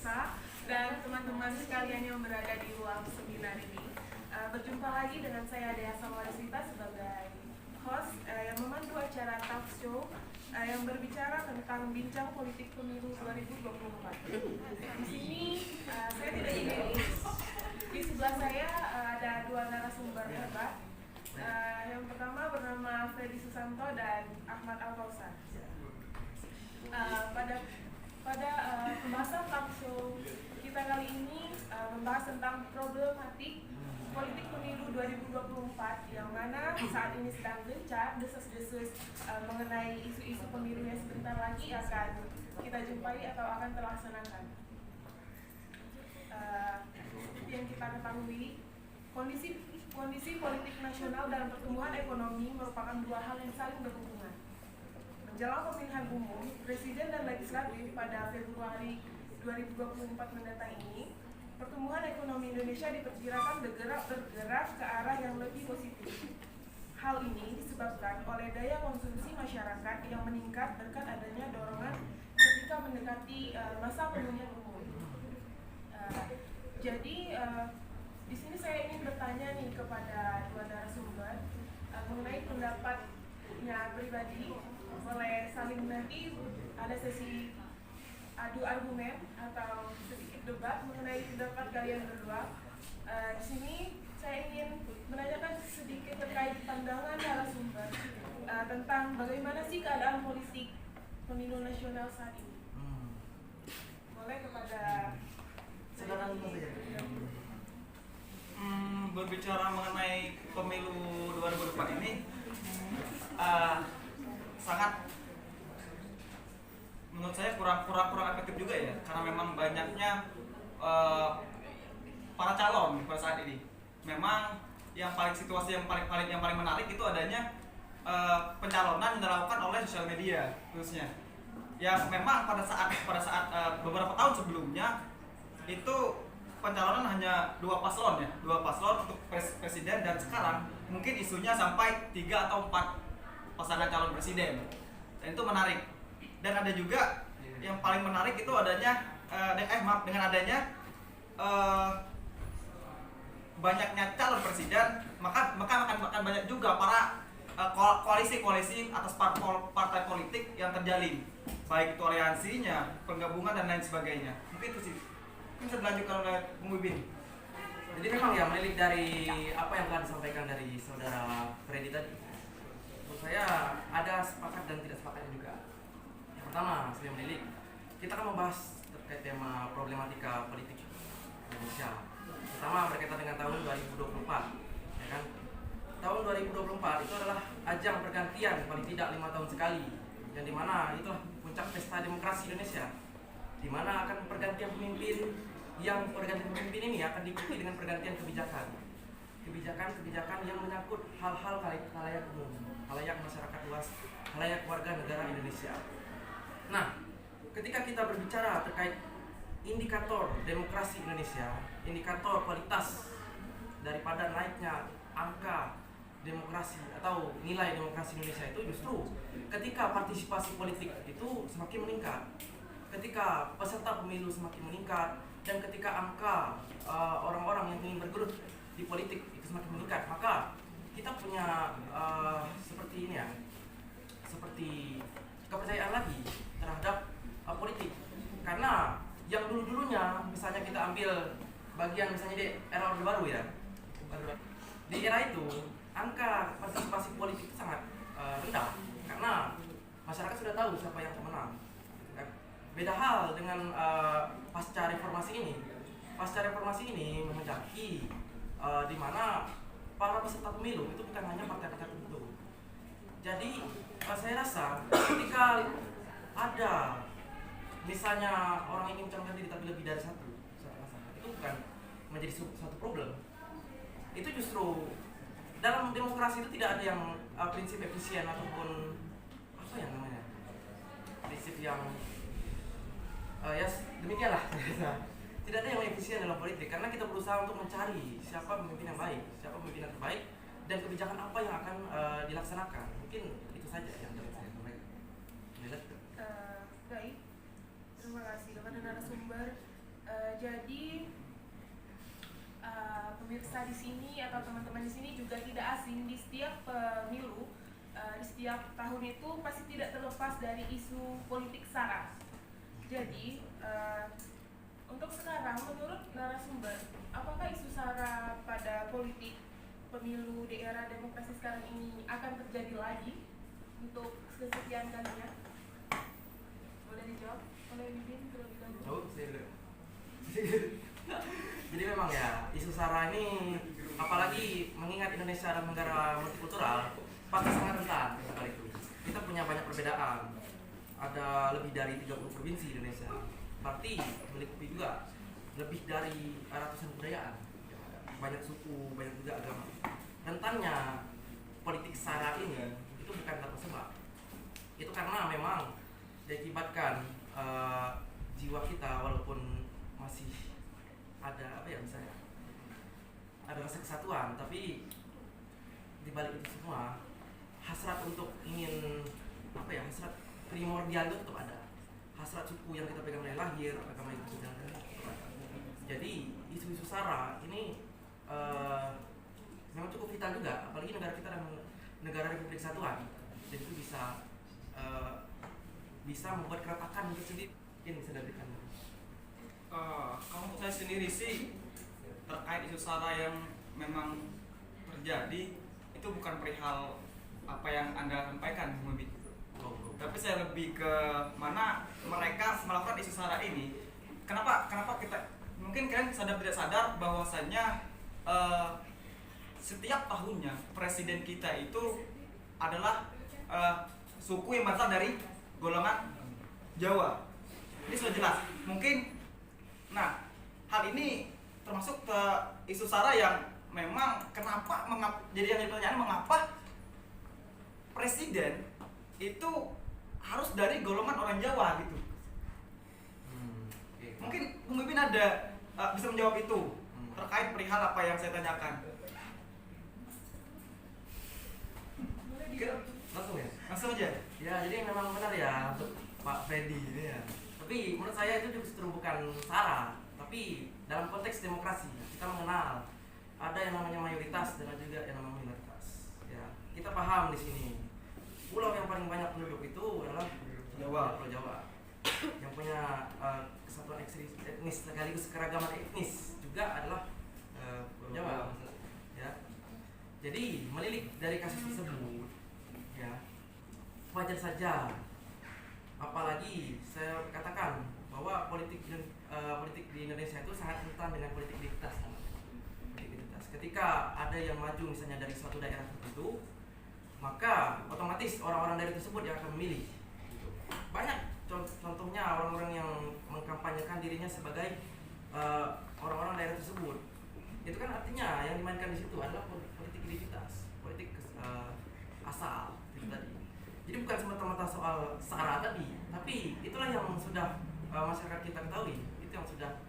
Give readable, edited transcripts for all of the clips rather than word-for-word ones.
Rosa dan teman-teman sekalian yang berada di ruang seminar ini. Berjumpa lagi dengan saya Dea Samarisita sebagai host yang memandu acara talk show yang berbicara tentang bincang politik pemilu 2024. Di sini saya tidak sendiri. Di sebelah saya ada dua narasumber hebat. Yang pertama bernama Freddy Susanto dan Ahmad Al-Fauzan. Pada pembahasan talk show kita kali ini membahas tentang problematik politik pemilu 2024 yang mana saat ini sedang gencar desas-desus mengenai isu-isu pemilu yang sebentar lagi akan kita jumpai atau akan terlaksanakan. Seperti yang kita ketahui, kondisi politik nasional dan pertumbuhan ekonomi merupakan dua hal yang saling berhubungan. Menjelang pemilihan umum, Presiden dan Legislatif pada Februari 2024 mendatang ini, pertumbuhan ekonomi Indonesia diperkirakan bergerak ke arah yang lebih positif. Hal ini disebabkan oleh daya konsumsi masyarakat yang meningkat berkat adanya dorongan ketika mendekati masa pemilihan umum. Di sini saya ingin bertanya nih kepada dua narasumber mengenai pendapatnya pribadi. Boleh saling nanti ada sesi adu argumen atau sedikit debat mengenai pendapat kalian berdua. Di sini saya ingin menanyakan sedikit terkait pandangan narasumber tentang bagaimana sih keadaan politik pemilu nasional saat ini. Boleh kepada saudara saja. Berbicara mengenai pemilu 2024 ini sangat menurut saya kurang efektif juga ya, karena memang banyaknya para calon pada saat ini. Memang yang situasi yang paling menarik itu adanya pencalonan yang dilakukan oleh sosial media khususnya. Yang memang pada saat beberapa tahun sebelumnya itu pencalonan hanya dua paslon untuk presiden, dan sekarang mungkin isunya sampai 3 atau 4 pasangan calon presiden, dan itu menarik. Dan ada juga yang paling menarik itu adanya dengan adanya banyaknya calon presiden, maka akan banyak juga para koalisi atas partai politik yang terjalin, baik itu aliansinya, penggabungan dan lain sebagainya. Mungkin itu sih. Bisa dilanjutkan oleh Bung Wibin. Jadi memang ya, menilik dari apa yang telah disampaikan dari saudara Freddy tadi, menurut saya ada sepakat dan tidak sepakatnya juga. Yang pertama, saya menilik, kita akan membahas terkait tema problematika politik Indonesia. Pertama berkaitan dengan tahun 2024, ya kan? Tahun 2024 itu adalah ajang pergantian paling tidak 5 tahun sekali, yang dimana itulah puncak pesta demokrasi Indonesia, dimana akan pergantian pemimpin, yang pergantian pemimpin ini akan diikuti dengan pergantian kebijakan yang menyangkut hal-hal khalayak umum, khalayak masyarakat luas, khalayak warga negara Indonesia. Nah, ketika kita berbicara terkait indikator demokrasi Indonesia, indikator kualitas daripada naiknya angka demokrasi atau nilai demokrasi Indonesia itu justru ketika partisipasi politik itu semakin meningkat, ketika peserta pemilu semakin meningkat, dan ketika angka orang-orang yang ingin bergelut di politik itu semakin meningkat, maka kita punya seperti ini ya, seperti kepercayaan lagi terhadap politik. Karena yang dulunya misalnya kita ambil bagian misalnya di era Orde Baru ya, di era itu angka partisipasi politik itu sangat rendah karena masyarakat sudah tahu siapa yang pemenang. Beda hal dengan pasca reformasi ini. Pasca reformasi ini menghendaki di mana para peserta pemilu itu bukan hanya partai-partai tertentu. Jadi saya rasa ketika ada misalnya orang ingin mencalonkan diri tapi lebih dari satu pasangan, itu bukan menjadi suatu problem. Itu justru dalam demokrasi itu tidak ada yang prinsip efisien ataupun apa yang namanya prinsip yang ya demikianlah. Tidak ada yang efisien dalam politik karena kita berusaha untuk mencari siapa pemimpin yang baik, siapa pemimpin yang terbaik, dan kebijakan apa yang akan dilaksanakan. Mungkin itu saja yang dapat saya sampaikan. Baik, terima kasih kepada narasumber. Jadi pemirsa di sini atau teman-teman di sini juga tidak asing, di setiap pemilu, di setiap tahun itu pasti tidak terlepas dari isu politik sara. Jadi untuk sekarang, menurut narasumber, apakah isu sara pada politik pemilu di era demokrasi sekarang ini akan terjadi lagi untuk kesekian kalinya? Boleh dijawab oleh Bibin terlebih dahulu. Oh, saya dulu. Jadi memang ya, isu sara ini apalagi mengingat Indonesia adalah negara multikultural, pasti sangat rentan kali itu. Kita punya banyak perbedaan. Ada lebih dari 30 provinsi di Indonesia. Berarti meliputi juga lebih dari ratusan kebudayaan. Banyak suku, banyak juga agama. Rentannya politik sara ini itu bukan tanpa sebab. Itu karena memang diakibatkan jiwa kita walaupun masih ada misalnya ada rasa kesatuan, tapi di balik itu semua hasrat untuk ingin hasrat primordial itu tetap ada, hasrat suku yang kita pegang dari lahir, agama yang kita pegang dari lahir. Jadi isu-isu sara ini memang cukup vital juga, apalagi negara kita adalah negara Republik Kesatuan, jadi itu bisa membuat keretakan tersendiri. Ini bisa diberikan. Kalau untuk saya sendiri sih terkait isu sara yang memang terjadi itu bukan perihal apa yang Anda sampaikan, Bung Bibi. Tapi saya lebih ke mana mereka melakukan isu sara ini. Kenapa kita mungkin kalian sadar tidak sadar bahwasannya setiap tahunnya presiden kita itu adalah suku yang berasal dari golongan Jawa. Ini sudah jelas. Mungkin, nah hal ini termasuk ke isu sara yang memang jadi yang pertanyaan mengapa presiden itu harus dari golongan orang Jawa gitu. Mungkin Bung Bibin ada bisa menjawab itu terkait perihal apa yang saya tanyakan. Langsung aja. Ya, jadi memang benar ya untuk Pak Freddy ini ya. Tapi menurut saya itu justru bukan sara, tapi dalam konteks demokrasi kita mengenal ada yang namanya mayoritas dan ada juga yang namanya minoritas. Ya, kita paham di sini. Pulau yang paling banyak penduduk itu adalah Pulau Jawa, yang punya kesatuan etnis sekaligus keragaman etnis juga adalah Pulau Jawa. Ya, jadi melilik dari kasus tersebut, ya wajar saja. Apalagi saya katakan bahwa politik di Indonesia itu sangat rentan dengan politik identitas. Ketika ada yang maju misalnya dari suatu daerah tertentu, maka otomatis orang-orang dari tersebut yang akan memilih. Banyak contohnya orang-orang yang mengkampanyekan dirinya sebagai orang-orang daerah tersebut. Itu kan artinya yang dimainkan di situ adalah politik identitas, politik asal itu tadi. Jadi bukan semata-mata soal sara tadi, tapi itulah yang sudah masyarakat kita ketahui, itu yang sudah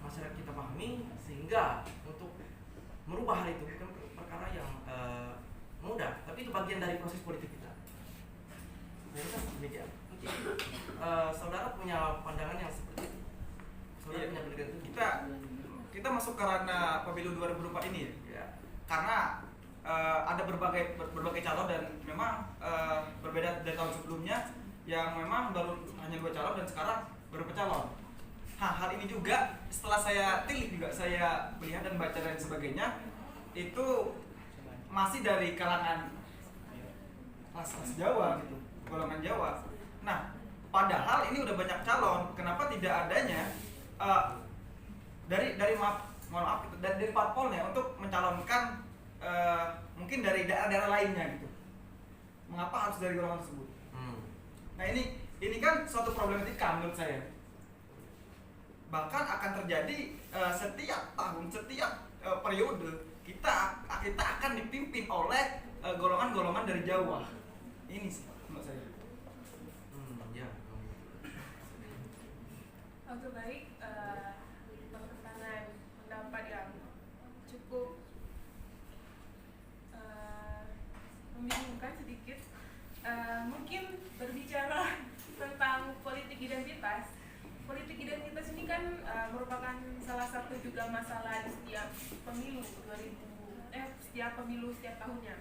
masyarakat kita pahami, sehingga untuk merubah hal itu bukan perkara yang mudah, tapi itu bagian dari proses politik kita. Jadi kan demikian. Mungkin saudara punya pandangan yang seperti itu. Saudara punya pendidikan itu. Kita masuk ke ranah pemilu 2024 ini Ya. Karena ada berbagai calon dan memang berbeda dari tahun sebelumnya yang memang baru hanya 2 calon dan sekarang baru calon. Hal ini juga setelah saya tilik juga saya melihat dan baca dan sebagainya itu masih dari kalangan ras Jawa gitu, golongan Jawa. Nah, padahal ini udah banyak calon, kenapa tidak adanya dari parpolnya untuk mencalonkan mungkin dari daerah-daerah lainnya gitu. Mengapa harus dari golongan tersebut? Nah ini kan suatu problematika menurut saya. Bahkan akan terjadi setiap tahun, setiap periode kita akan dipimpin oleh golongan-golongan dari Jawa. Ini sih menurut saya. Ya. Oke, baik, perkenalan pendapat yang cukup membingungkan sedikit. Mungkin berbicara tentang politik identitas ini kan merupakan salah satu juga masalah di setiap pemilu setiap pemilu setiap tahunnya.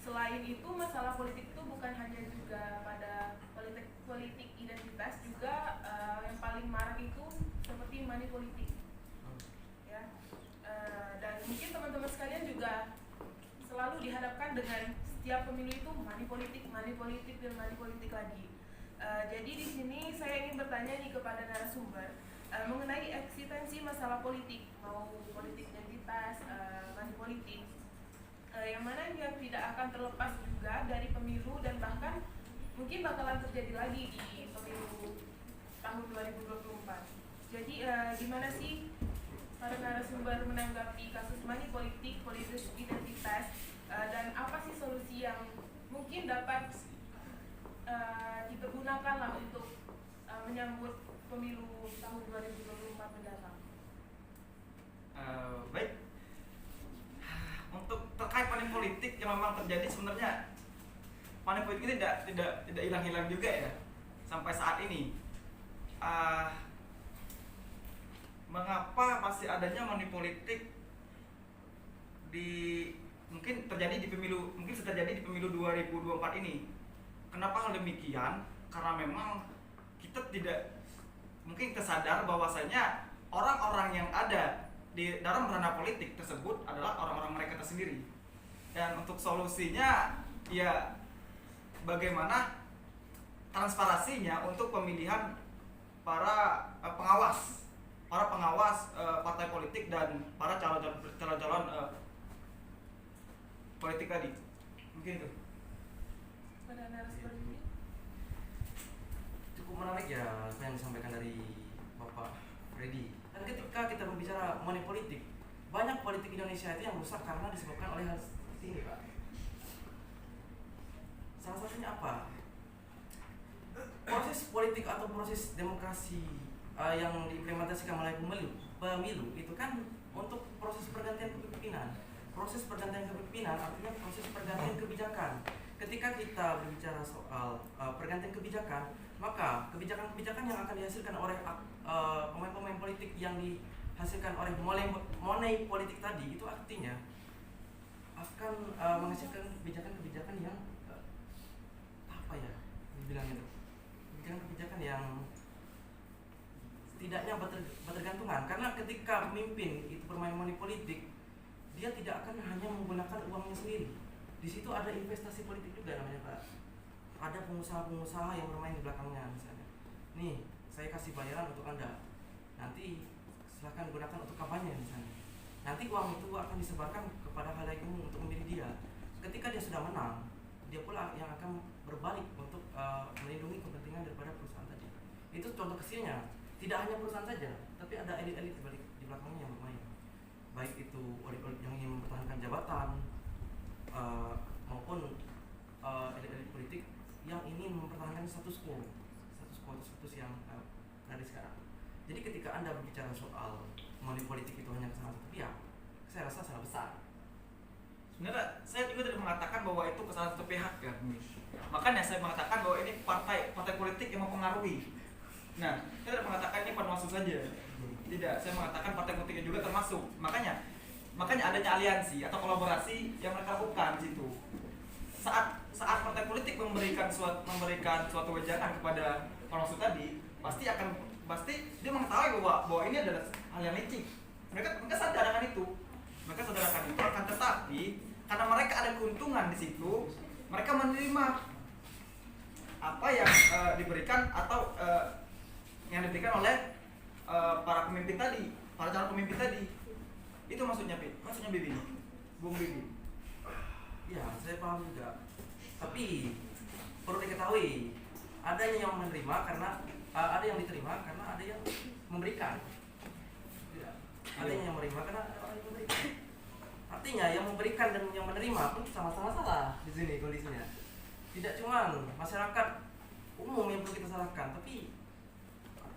Selain itu masalah politik itu bukan hanya juga pada politik identitas, juga yang paling marak itu seperti money politik, ya. Dan mungkin teman-teman sekalian juga selalu dihadapkan dengan setiap pemilu itu money politik dan money politik lagi. Jadi di sini saya ingin bertanya nih kepada narasumber mengenai eksistensi masalah politik, mau politik identitas, money politik, yang mana yang tidak akan terlepas juga dari pemilu dan bahkan mungkin bakalan terjadi lagi di pemilu tahun 2024. Jadi gimana sih para narasumber menanggapi kasus money politik, politik identitas, dan apa sih solusi yang mungkin dapat dipergunakan lah untuk menyambut pemilu tahun 2024 mendatang? Baik, untuk terkait money politik yang memang terjadi, sebenarnya money politik ini tidak hilang-hilang juga ya sampai saat ini. Mengapa masih adanya money politik mungkin terjadi di pemilu, mungkin terjadi di pemilu 2024 ini? Kenapa hal demikian? Karena memang kita mungkin sadar bahwasanya orang-orang yang ada di dalam ranah politik tersebut adalah orang-orang mereka tersendiri. Dan untuk solusinya ya bagaimana transparansinya untuk pemilihan para pengawas partai politik dan para calon politik tadi. Mungkin itu. Pada narasumber ini Cukup menarik ya apa yang disampaikan dari Bapak Freddy. Dan ketika kita berbicara money politik, banyak politik Indonesia itu yang rusak karena disebabkan oleh hal seperti ini, Pak. Salah satunya apa? Proses politik atau proses demokrasi yang diimplementasikan melalui pemilu itu kan untuk proses pergantian kepemimpinan. Proses pergantian kepemimpinan artinya proses pergantian kebijakan. Ketika kita berbicara soal pergantian kebijakan, maka kebijakan-kebijakan yang akan dihasilkan oleh pemain-pemain politik yang dihasilkan oleh money politik tadi itu artinya akan menghasilkan kebijakan-kebijakan yang apa ya dibilang itu, kebijakan-kebijakan yang setidaknya bertergantungan, karena ketika pemimpin itu bermain money politik, dia tidak akan hanya menggunakan uangnya sendiri. Di situ ada investasi politik juga namanya, Pak. Ada pengusaha-pengusaha yang bermain di belakangnya misalnya. Nih, saya kasih bayaran untuk Anda. Nanti silakan gunakan untuk kampanye misalnya. Nanti uang itu akan disebarkan kepada halayak umum untuk memilih dia. Ketika dia sudah menang, dia pula yang akan berbalik untuk melindungi kepentingan daripada perusahaan tadi. Itu contoh kecilnya. Tidak hanya perusahaan saja, tapi ada elit-elit di belakangnya yang bermain. Baik itu elit-elit yang ingin mempertahankan jabatan maupun elit-elit politik yang ingin mempertahankan status quo yang ada sekarang. Jadi ketika Anda berbicara soal money politik itu hanya ke salah satu pihak, saya rasa salah besar. Sebenarnya saya juga tidak mengatakan bahwa itu ke salah satu pihak ya. Makanya saya mengatakan bahwa ini partai politik yang mempengaruhi. Nah, saya tidak mengatakan ini panwaslu saja. Tidak, saya mengatakan partai politiknya juga termasuk. Makanya adanya aliansi atau kolaborasi yang mereka lakukan di situ. Saat partai politik memberikan suatu wejangan kepada panwaslu tadi, pasti dia mengetahui bahwa ini adalah hal yang licik. Mereka sadar akan itu. Akan tetapi karena mereka ada keuntungan di situ, mereka menerima apa yang diberikan atau yang diberikan oleh para pemimpin tadi, para calon pemimpin tadi. Itu maksudnya Bibi, Bung Bibi. Ya, saya paham juga. Tapi perlu diketahui, ada yang menerima karena ada yang diterima karena ada yang memberikan. Ya, ada yang menerima karena ada yang memberikan. Artinya yang memberikan dan yang menerima pun sama-sama salah di sini kondisinya. Tidak cuma masyarakat umum yang perlu kita salahkan, tapi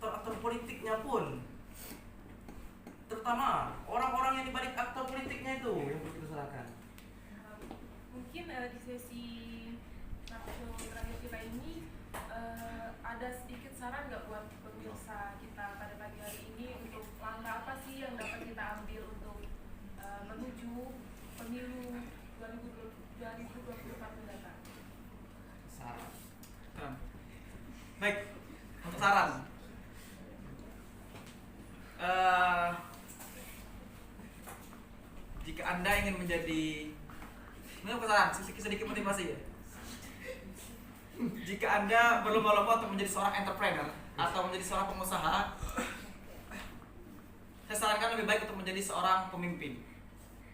aktor politiknya pun, terutama orang-orang yang dibalik aktor politiknya itu yang perlu kita salahkan. Mungkin di sesi terakhir kita ini ada sedikit saran nggak buat pemirsa pemilu 2024 mendatang. Saran. Baik, untuk saran. Jika Anda ingin menjadi, ini bukan saran, sedikit motivasi ya. Jika Anda berlomba-lomba untuk menjadi seorang entrepreneur atau menjadi seorang pengusaha, saya sarankan lebih baik untuk menjadi seorang pemimpin.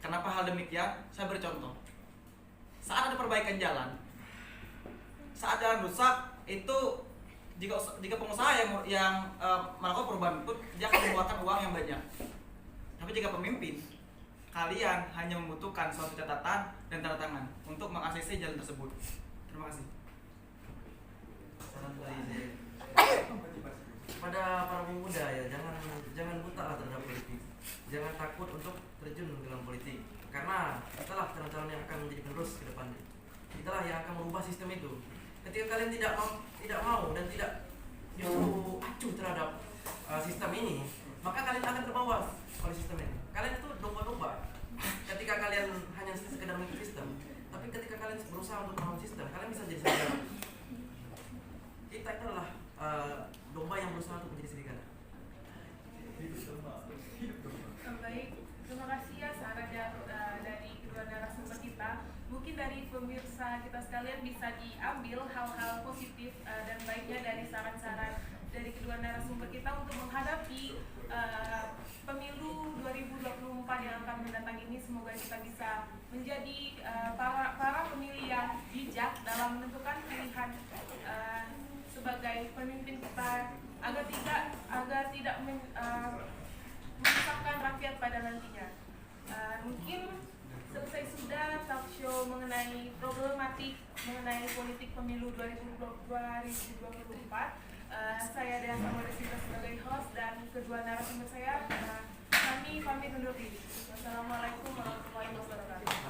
Kenapa hal demikian? Saya beri contoh. Saat ada perbaikan jalan, saat jalan rusak, itu jika pengusaha yang melakukan perubahan itu, dia akan mengeluarkan uang yang banyak. Tapi jika pemimpin, kalian hanya membutuhkan suatu catatan dan tanda tangan untuk mengakses jalan tersebut. Terima kasih. Saran dari saya kepada para pemuda ya, jangan buta lah terhadap politik. Jangan takut untuk terjun dalam politik, karena itulah calon-calon yang akan menjadi penerus ke depannya. Itulah yang akan merubah sistem itu. Ketika kalian tidak mau dan tidak justru acuh terhadap sistem ini, maka kalian akan terbawa oleh sistem ini. Kalian itu domba-domba. Ketika kalian hanya sekedar mengikuti sistem, tapi ketika kalian berusaha untuk memahami sistem, kalian bisa jadi serigala. Kita itu adalah domba yang berusaha untuk menjadi serigala. Baik, terima kasih ya saran dari kedua narasumber kita. Mungkin dari pemirsa kita sekalian bisa diambil hal-hal positif dan baiknya dari saran-saran dari kedua narasumber kita untuk menghadapi pemilu 2024 yang akan mendatang ini. Semoga kita bisa menjadi para pemilih yang bijak dalam menentukan pilihan sebagai pemimpin kita agar tidak menyusahkan rakyat pada nantinya. Mungkin selesai sudah talk show mengenai problematik mengenai politik pemilu 2024. Saya Dea Samudesita sebagai host dan kedua narasumber saya, kami pamit undur diri. Wassalamualaikum warahmatullahi wabarakatuh.